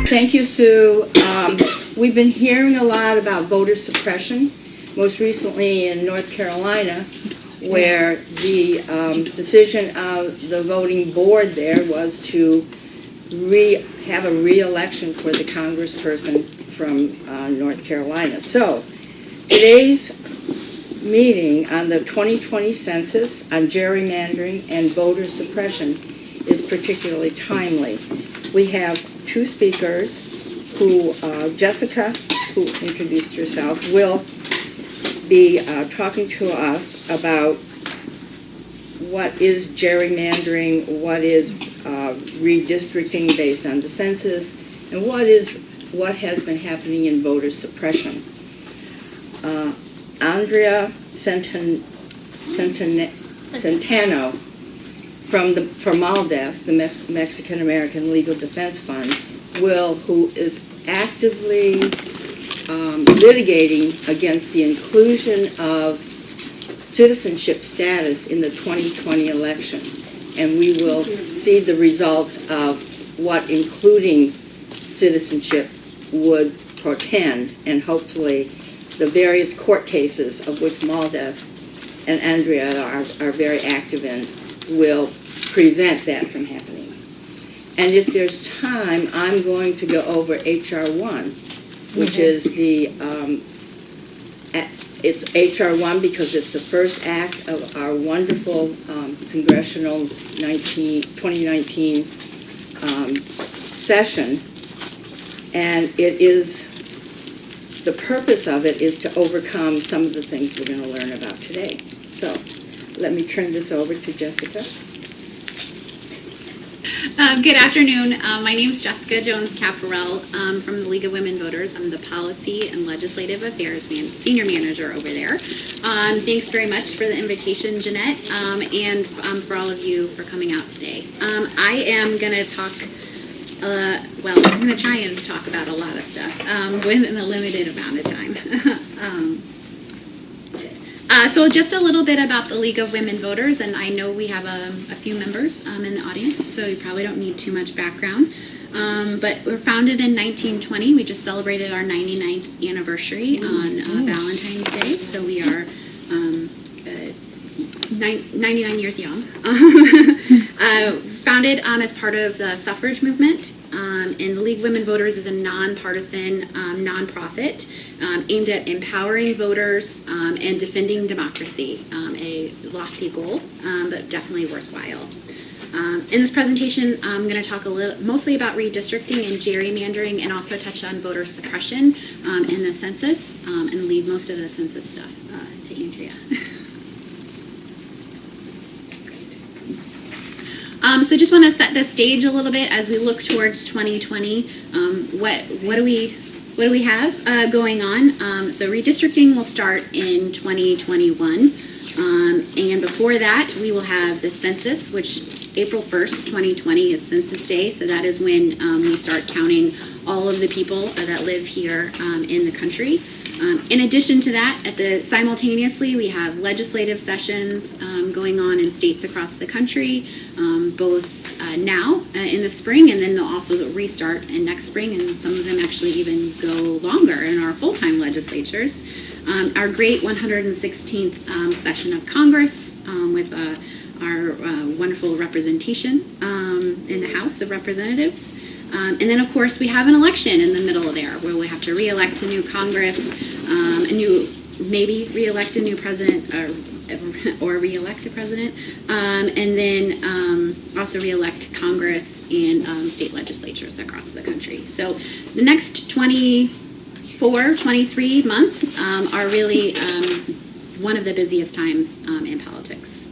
Thank you, Sue. We've been hearing a lot about voter suppression, most recently in North Carolina, where the decision of the voting board there was to have a re-election for the congressperson from North Carolina. So today's meeting on the 2020 census on gerrymandering and voter suppression is particularly timely. We have two speakers who, Jessica, who introduced herself, will be talking to us about what is gerrymandering, what is redistricting based on the census, and what has been happening in voter suppression. Andrea Centeno from MALDEF, the Mexican American Legal Defense Fund, who is actively litigating against the inclusion of citizenship status in the 2020 election. And we will see the results of what including citizenship would portend, and hopefully the various court cases of which MALDEF and Andrea are very active in will prevent that from happening. And if there's time, I'm going to go over H.R. 1, which is it's H.R. 1 because it's the first act of our wonderful congressional 2019 session. And the purpose of it is to overcome some of the things we're going to learn about today. So let me turn this over to Jessica. Good afternoon. My name is Jessica Jones-Caparel from the League of Women Voters. I'm the Policy and Legislative Affairs Senior Manager over there. Thanks very much for the invitation, Jeanette, and for all of you for coming out today. I am going to talk, I'm going to try and talk about a lot of stuff within a limited amount of time. So just a little bit about the League of Women Voters, and I know we have a few members in the audience, so you probably don't need too much background. But we're founded in 1920. We just celebrated our 99th anniversary on Valentine's Day, so we are 99 years young. Founded as part of the suffrage movement, and the League of Women Voters is a nonpartisan nonprofit aimed at empowering voters and defending democracy, a lofty goal, but definitely worthwhile. In this presentation, I'm going to talk mostly about redistricting and gerrymandering, and also touch on voter suppression and the census, and leave most of the census stuff to Andrea. So just want to set the stage a little bit as we look towards 2020. What do we have going on? So redistricting will start in 2021. And before that, we will have the census, which April 1st, 2020 is Census Day. So that is when we start counting all of the people that live here in the country. In addition to that, simultaneously, we have legislative sessions going on in states across the country, both now in the spring, and then they'll also restart in next spring, and some of them actually even go longer in our full-time legislatures. Our great 116th session of Congress with our wonderful representation in the House of Representatives. And then, of course, we have an election in the middle of there where we have to re-elect a new Congress, maybe re-elect a new president, or re-elect a president, and then also re-elect Congress and state legislatures across the country. So the next 20 23 months are really one of the busiest times in politics.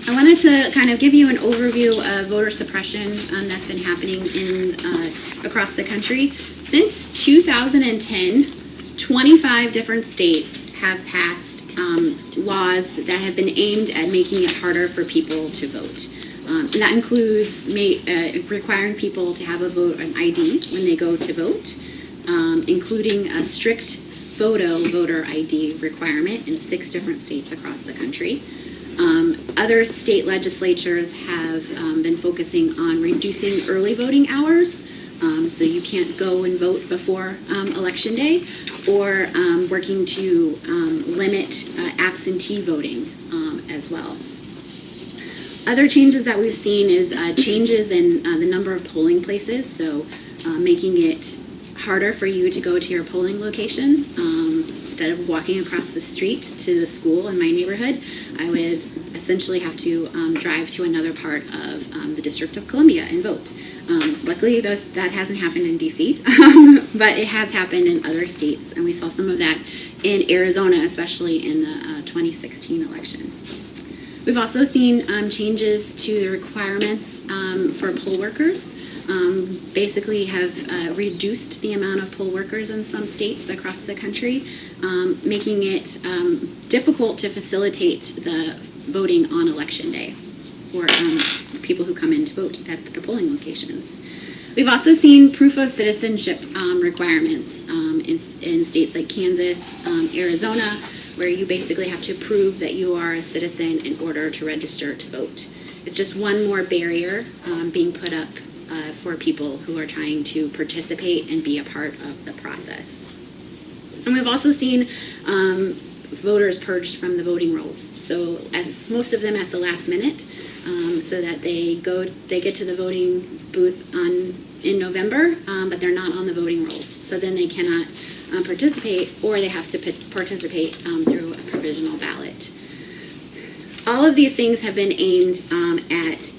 I wanted to kind of give you an overview of voter suppression that's been happening across the country. Since 2010, 25 different states have passed laws that have been aimed at making it harder for people to vote. And that includes requiring people to have an ID when they go to vote, including a strict photo voter ID requirement in 6 different states across the country. Other state legislatures have been focusing on reducing early voting hours, so you can't go and vote before Election Day, or working to limit absentee voting as well. Other changes that we've seen is changes in the number of polling places, so making it harder for you to go to your polling location. Instead of walking across the street to the school in my neighborhood, I would essentially have to drive to another part of the District of Columbia and vote. Luckily, that hasn't happened in DC, but it has happened in other states, and we saw some of that in Arizona, especially in the 2016 election. We've also seen changes to the requirements for poll workers. Basically have reduced the amount of poll workers in some states across the country, making it difficult to facilitate the voting on Election Day for people who come in to vote at the polling locations. We've also seen proof of citizenship requirements in states like Kansas, Arizona, where you basically have to prove that you are a citizen in order to register to vote. It's just one more barrier being put up for people who are trying to participate and be a part of the process. And we've also seen voters purged from the voting rolls. So most of them at the last minute, so that they get to the voting booth in November, but they're not on the voting rolls. So then they cannot participate, or they have to participate through a provisional ballot. All of these things have been aimed at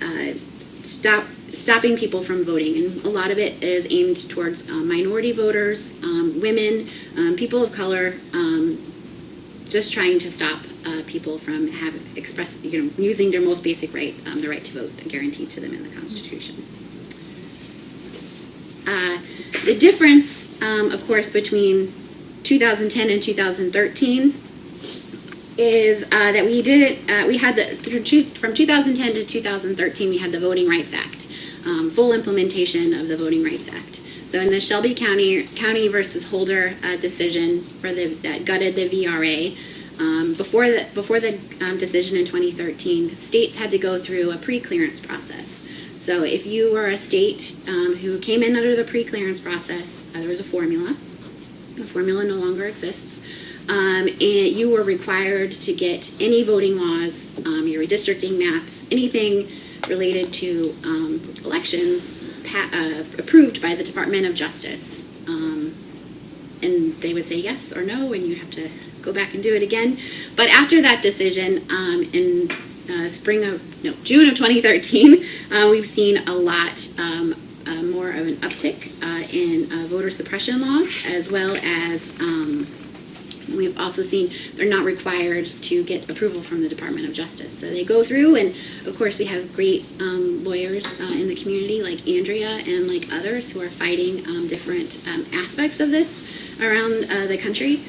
stopping people from voting, and a lot of it is aimed towards minority voters, women, people of color, just trying to stop people from using their most basic right, the right to vote, guaranteed to them in the Constitution. The difference, of course, between 2010 and 2013 is that we did it. We had from 2010 to 2013, we had the Voting Rights Act, full implementation of the Voting Rights Act. So in the Shelby County versus Holder decision that gutted the VRA, before the decision in 2013, states had to go through a pre-clearance process. So if you were a state who came in under the pre-clearance process, there was a formula. The formula no longer exists. And you were required to get any voting laws, your redistricting maps, anything related to elections approved by the Department of Justice. And they would say yes or no, and you'd have to go back and do it again. But after that decision, in June of 2013, we've seen a lot more of an uptick in voter suppression laws, as well as we've also seen they're not required to get approval from the Department of Justice. So they go through, and of course we have great lawyers in the community like Andrea and like others who are fighting different aspects of this around the country.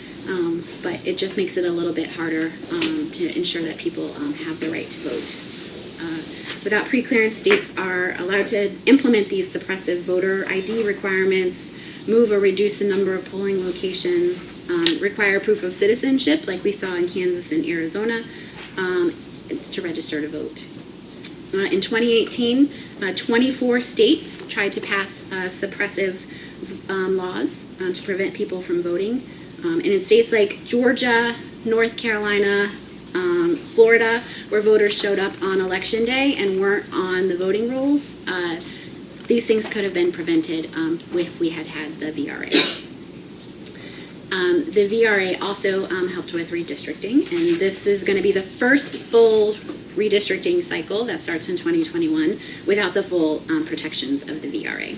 But it just makes it a little bit harder to ensure that people have the right to vote. Without pre-clearance, states are allowed to implement these suppressive voter ID requirements, move or reduce the number of polling locations, require proof of citizenship, like we saw in Kansas and Arizona, to register to vote. In 2018, 24 states tried to pass suppressive laws to prevent people from voting. And in states like Georgia, North Carolina, Florida, where voters showed up on Election Day and weren't on the voting rolls, these things could have been prevented if we had had the VRA. The VRA also helped with redistricting, and this is going to be the first full redistricting cycle that starts in 2021 without the full protections of the VRA.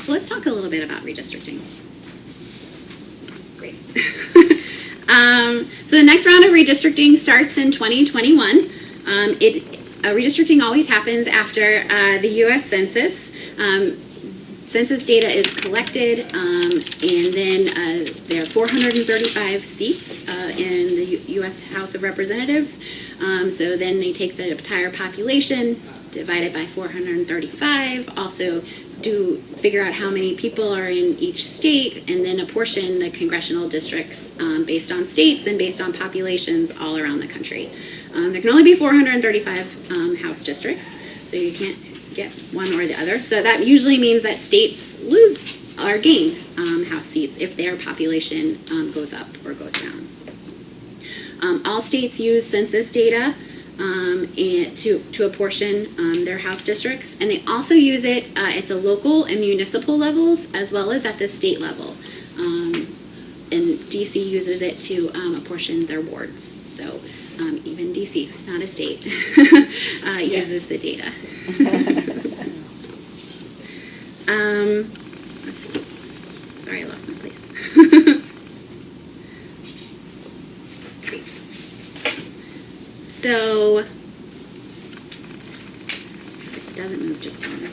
So let's talk a little bit about redistricting. Great. So the next round of redistricting starts in 2021. Redistricting always happens after the U.S. Census. Census data is collected, and then there are 435 seats in the U.S. House of Representatives. So then they take the entire population, divide it by 435, also figure out how many people are in each state, and then apportion the congressional districts based on states and based on populations all around the country. There can only be 435 House districts, so you can't get one or the other. So that usually means that states lose or gain House seats if their population goes up or goes down. All states use census data to apportion their House districts, and they also use it at the local and municipal levels as well as at the state level. And DC uses it to apportion their wards. So even DC, who's not a state, uses the data. Let's see. Sorry, I lost my place. Great. So, if it doesn't move, just tell me.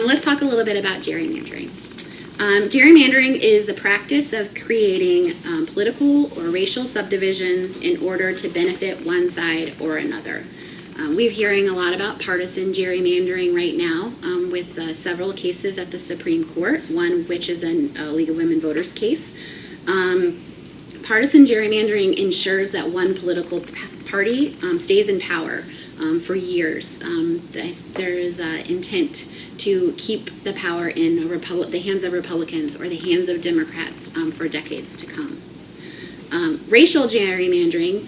Let's talk a little bit about gerrymandering. Gerrymandering is the practice of creating political or racial subdivisions in order to benefit one side or another. We're hearing a lot about partisan gerrymandering right now with several cases at the Supreme Court, one of which is a League of Women Voters case. Partisan gerrymandering ensures that one political party stays in power for years. There is intent to keep the power in the hands of Republicans or the hands of Democrats for decades to come. Racial gerrymandering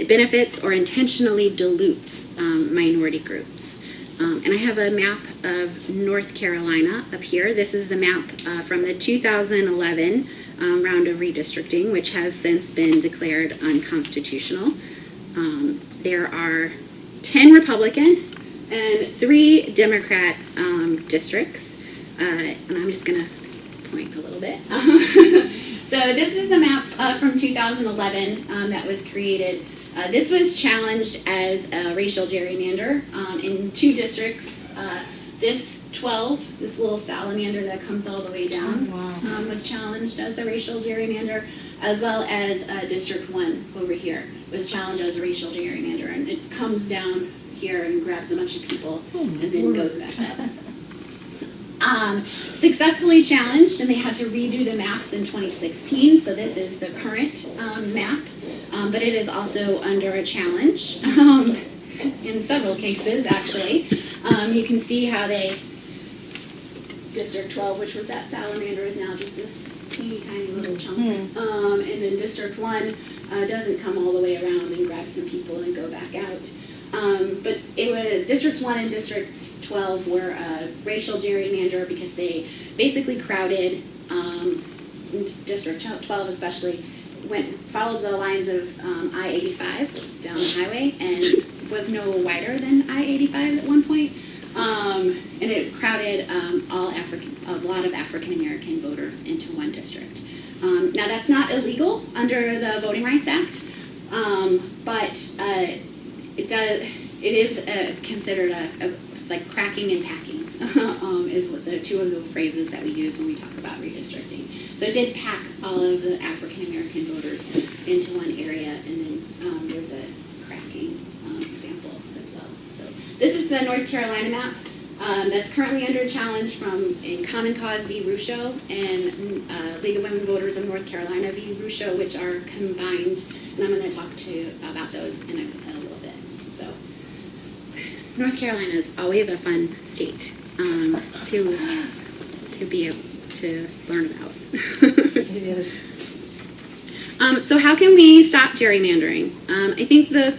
benefits or intentionally dilutes minority groups. And I have a map of North Carolina up here. This is the map from the 2011 round of redistricting, which has since been declared unconstitutional. There are 10 Republican and 3 Democrat districts. And I'm just going to point a little bit. So this is the map from 2011 that was created. This was challenged as a racial gerrymander in 2 districts. This 12, this little salamander that comes all the way down, was challenged as a racial gerrymander, as well as District 1 over here was challenged as a racial gerrymander. And it comes down here and grabs a bunch of people and then goes back up. Successfully challenged, and they had to redo the maps in 2016. So this is the current map, but it is also under a challenge in several cases, actually. You can see how District 12, which was that salamander, is now just this teeny tiny little chunk. And then District 1 doesn't come all the way around and grab some people and go back out. But Districts 1 and District 12 were a racial gerrymander because they basically crowded, District 12 especially, followed the lines of I-85 down the highway and was no wider than I-85 at one point. And it crowded a lot of African American voters into one district. Now that's not illegal under the Voting Rights Act, but it is considered it's like cracking and packing is what the 2 of the phrases that we use when we talk about redistricting. So it did pack all of the African American voters into one area, and then there's a cracking example as well. So this is the North Carolina map that's currently under challenge in Common Cause v. Ruscio and League of Women Voters of North Carolina v. Ruscio, which are combined, and I'm going to talk about those in a little bit. So North Carolina is always a fun state to be able to learn about. It is. So how can we stop gerrymandering? I think the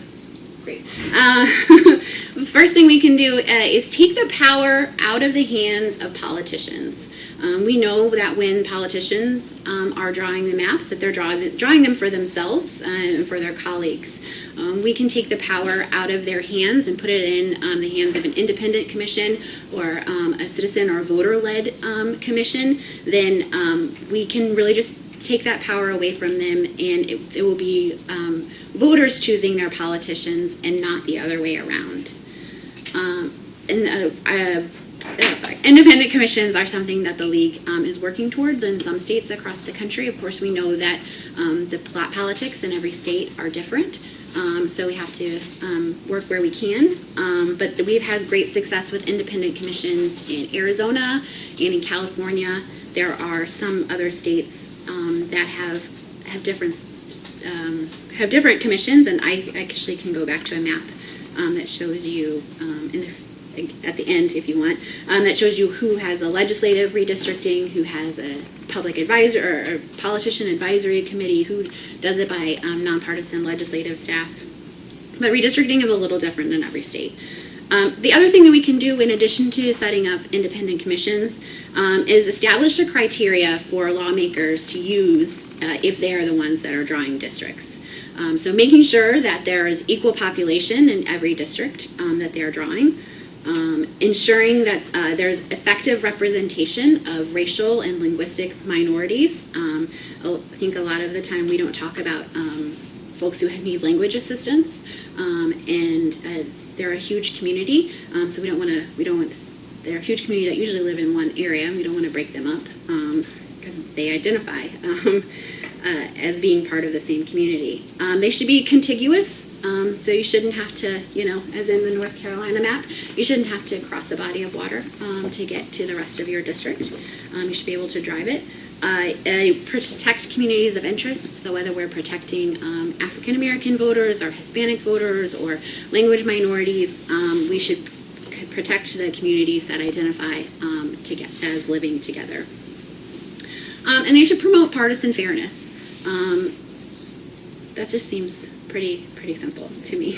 Great. The first thing we can do is take the power out of the hands of politicians. We know that when politicians are drawing the maps, that they're drawing them for themselves and for their colleagues. We can take the power out of their hands and put it in the hands of an independent commission or a citizen or voter-led commission. Then we can really just take that power away from them, and it will be voters choosing their politicians and not the other way around. Independent commissions are something that the League is working towards in some states across the country. Of course, we know that the politics in every state are different, so we have to work where we can. But we've had great success with independent commissions in Arizona and in California. There are some other states that have different commissions, and I actually can go back to a map that shows you at the end, if you want, that shows you who has a legislative redistricting, who has a public advisor or a politician advisory committee, who does it by nonpartisan legislative staff. But redistricting is a little different in every state. The other thing that we can do in addition to setting up independent commissions is establish the criteria for lawmakers to use if they are the ones that are drawing districts. So making sure that there is equal population in every district that they are drawing. Ensuring that there's effective representation of racial and linguistic minorities. I think a lot of the time we don't talk about folks who need language assistance, and they're a huge community, so they're a huge community that usually live in one area, and we don't want to break them up because they identify as being part of the same community. They should be contiguous, so you shouldn't have to, as in the North Carolina map, you shouldn't have to cross a body of water to get to the rest of your district. You should be able to drive it. Protect communities of interest, so whether we're protecting African American voters or Hispanic voters or language minorities, we should protect the communities that identify as living together. And they should promote partisan fairness. That just seems pretty simple to me.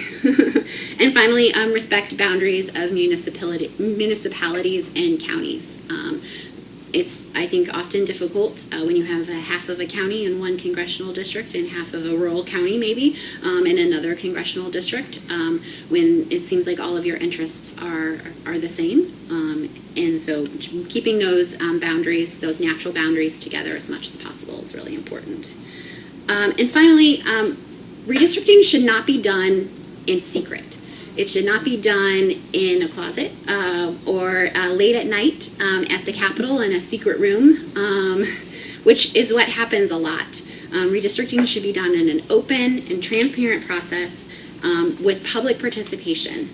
And finally, respect boundaries of municipalities and counties. It's, I think, often difficult when you have half of a county in one congressional district and half of a rural county maybe in another congressional district, when it seems like all of your interests are the same. And so keeping those boundaries, those natural boundaries together as much as possible is really important. And finally, redistricting should not be done in secret. It should not be done in a closet or late at night at the Capitol in a secret room, which is what happens a lot. Redistricting should be done in an open and transparent process with public participation.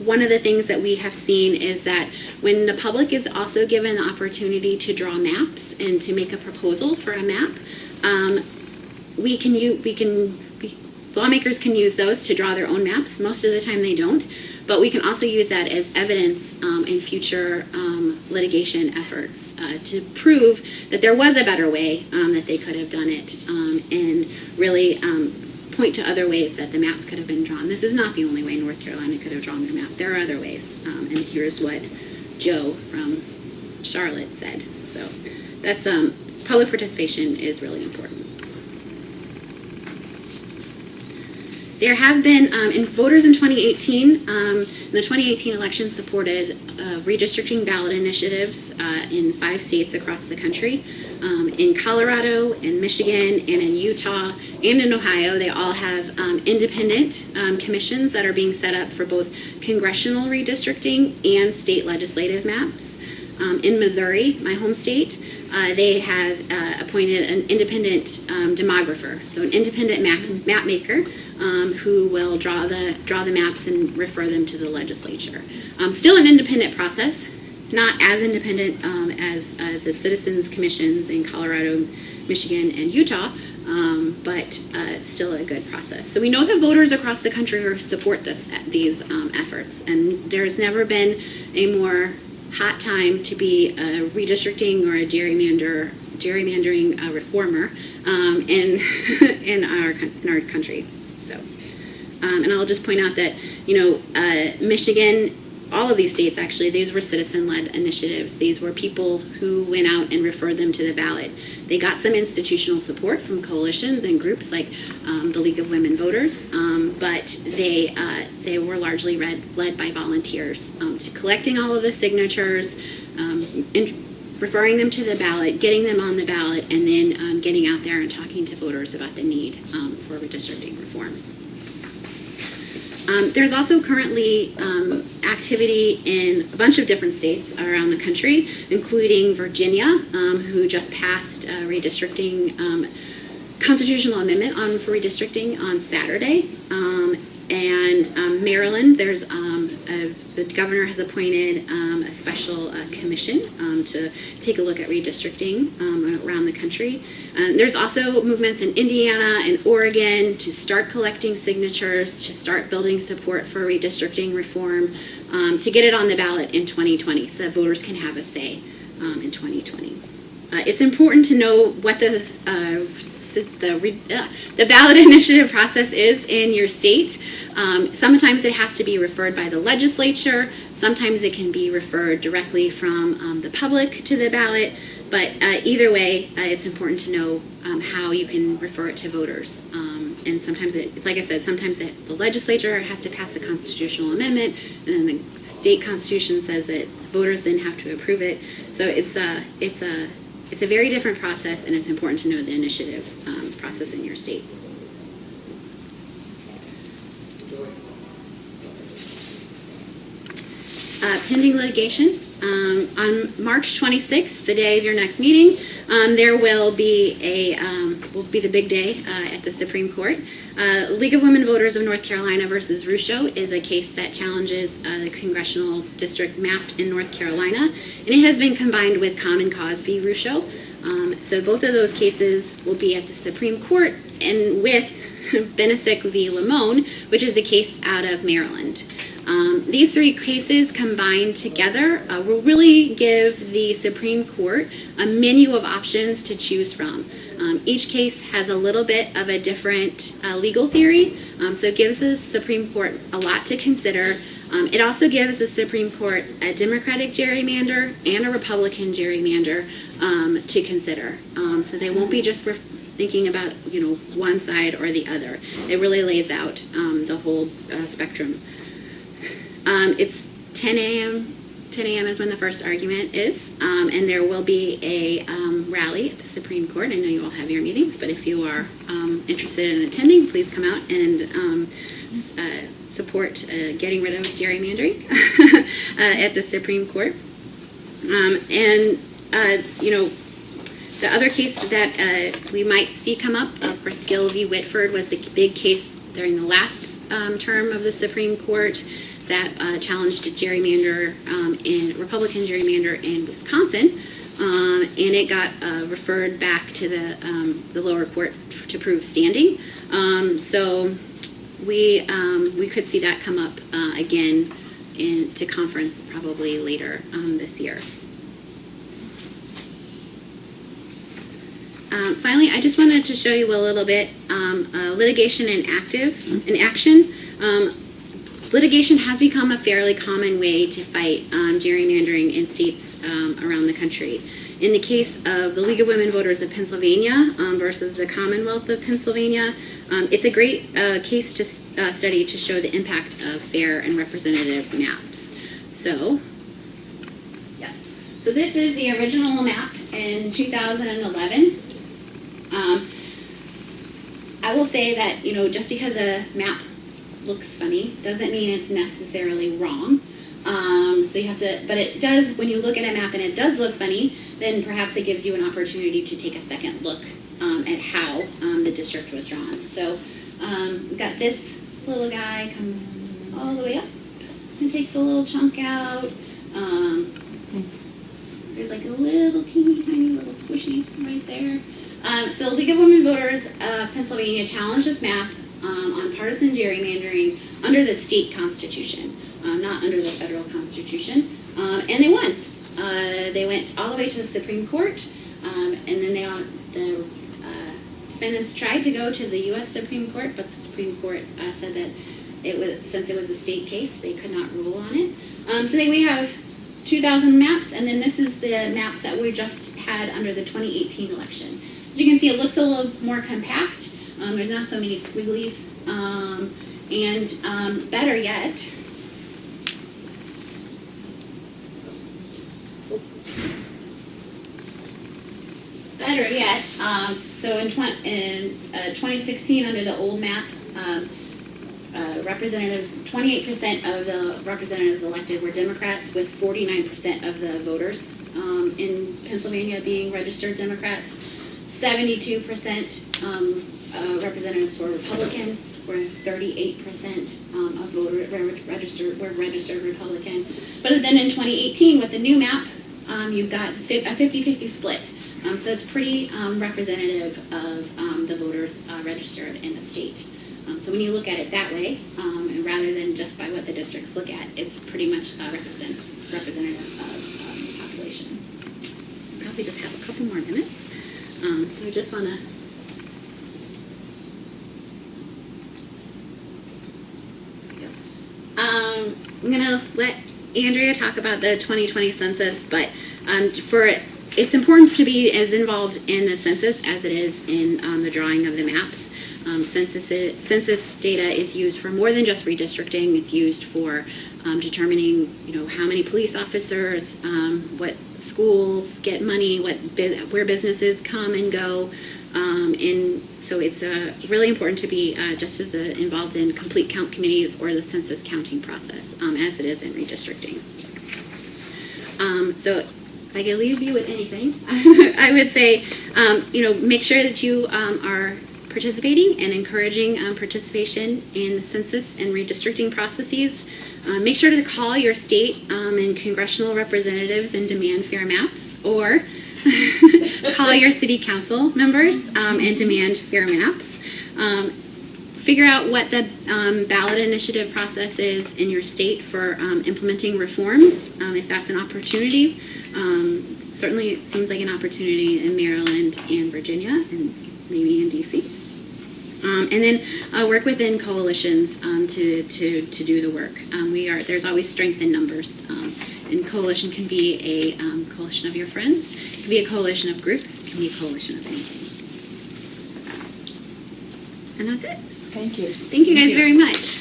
One of the things that we have seen is that when the public is also given the opportunity to draw maps and to make a proposal for a map, lawmakers can use those to draw their own maps. Most of the time they don't, but we can also use that as evidence in future litigation efforts to prove that there was a better way that they could have done it, and really point to other ways that the maps could have been drawn. This is not the only way North Carolina could have drawn their map. There are other ways, and here's what Joe from Charlotte said. So that's public participation is really important. There have been, voters in 2018, the 2018 election supported redistricting ballot initiatives in 5 states across the country. In Colorado, in Michigan, and in Utah, and in Ohio, they all have independent commissions that are being set up for both congressional redistricting and state legislative maps. In Missouri, my home state, they have appointed an independent demographer, so an independent map maker, who will draw the maps and refer them to the legislature. Still an independent process, not as independent as the citizens commissions in Colorado, Michigan, and Utah, but still a good process. So we know that voters across the country support these efforts, and there's never been a more hot time to be a redistricting or a gerrymandering reformer in our country. So And I'll just point out that, Michigan, all of these states actually, these were citizen-led initiatives. These were people who went out and referred them to the ballot. They got some institutional support from coalitions and groups like the League of Women Voters, but they were largely led by volunteers to collecting all of the signatures, referring them to the ballot, getting them on the ballot, and then getting out there and talking to voters about the need for redistricting reform. There's also currently activity in a bunch of different states around the country, including Virginia, who just passed a redistricting constitutional amendment for redistricting on Saturday. And Maryland, the governor has appointed a special commission to take a look at redistricting around the country. There's also movements in Indiana and Oregon to start collecting signatures, to start building support for redistricting reform, to get it on the ballot in 2020 so that voters can have a say in 2020. It's important to know what the ballot initiative process is in your state. Sometimes it has to be referred by the legislature. Sometimes it can be referred directly from the public to the ballot. But either way, it's important to know how you can refer it to voters. And sometimes it's like I said, sometimes the legislature has to pass a constitutional amendment, and then the state constitution says that voters then have to approve it. So it's a very different process, and it's important to know the initiatives process in your state. Pending litigation. On March 26th, the day of your next meeting, there will be the big day at the Supreme Court. League of Women Voters of North Carolina versus Ruscio is a case that challenges the congressional district mapped in North Carolina, and it has been combined with Common Cause v. Ruscio. So both of those cases will be at the Supreme Court, and with Benesic v. Lamone, which is a case out of Maryland. These three cases combined together will really give the Supreme Court a menu of options to choose from. Each case has a little bit of a different legal theory, so it gives the Supreme Court a lot to consider. It also gives the Supreme Court a Democratic gerrymander and a Republican gerrymander to consider. So they won't be just thinking about one side or the other. It really lays out the whole spectrum. It's 10 a.m. 10 a.m. is when the first argument is, and there will be a rally at the Supreme Court. I know you all have your meetings, but if you are interested in attending, please come out and support getting rid of gerrymandering at the Supreme Court. The other case that we might see come up, of course, Gill v. Whitford was the big case during the last term of the Supreme Court that challenged a Republican gerrymander in Wisconsin, and it got referred back to the lower court to prove standing. So we could see that come up again to conference probably later this year. Finally, I just wanted to show you a little bit litigation in action. Litigation has become a fairly common way to fight gerrymandering in states around the country. In the case of the League of Women Voters of Pennsylvania versus the Commonwealth of Pennsylvania, it's a great case to study to show the impact of fair and representative maps. So this is the original map in 2011. I will say that, just because a map looks funny doesn't mean it's necessarily wrong. So you have to, but it does, when you look at a map and it does look funny, then perhaps it gives you an opportunity to take a second look at how the district was drawn. So we've got this little guy comes all the way up and takes a little chunk out. There's like a little teeny tiny little squishy right there. So League of Women Voters of Pennsylvania challenged this map on partisan gerrymandering under the state constitution, not under the federal constitution, and they won. They went all the way to the Supreme Court, and then the defendants tried to go to the U.S. Supreme Court, but the Supreme Court said that since it was a state case, they could not rule on it. So then we have 2,000 maps, and then this is the maps that we just had under the 2018 election. As you can see, it looks a little more compact. There's not so many squigglies, and better yet, so in 2016, under the old map, 28% of the representatives elected were Democrats, with 49% of the voters in Pennsylvania being registered Democrats. 72% representatives were Republican, where 38% of voters were registered Republican. But then in 2018, with the new map, you've got a 50-50 split. So it's pretty representative of the voters registered in the state. So when you look at it that way, and rather than just by what the districts look at, it's pretty much representative of the population. Probably just have a couple more minutes. So I just want to... I'm going to let Andrea talk about the 2020 census, but it's important to be as involved in the census as it is in the drawing of the maps. Census data is used for more than just redistricting. It's used for determining, how many police officers, what schools get money, where businesses come and go, and so it's really important to be just as involved in complete count committees or the census counting process as it is in redistricting. So if I could leave you with anything, I would say, make sure that you are participating and encouraging participation in the census and redistricting processes. Make sure to call your state and congressional representatives and demand fair maps, or call your city council members and demand fair maps. Figure out what the ballot initiative process is in your state for implementing reforms, if that's an opportunity. Certainly it seems like an opportunity in Maryland and Virginia, and maybe in DC. And then work within coalitions to do the work. There's always strength in numbers. And coalition can be a coalition of your friends. It can be a coalition of groups. It can be a coalition of anything. And that's it. Thank you. Thank you guys very much.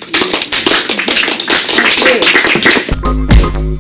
Thank you.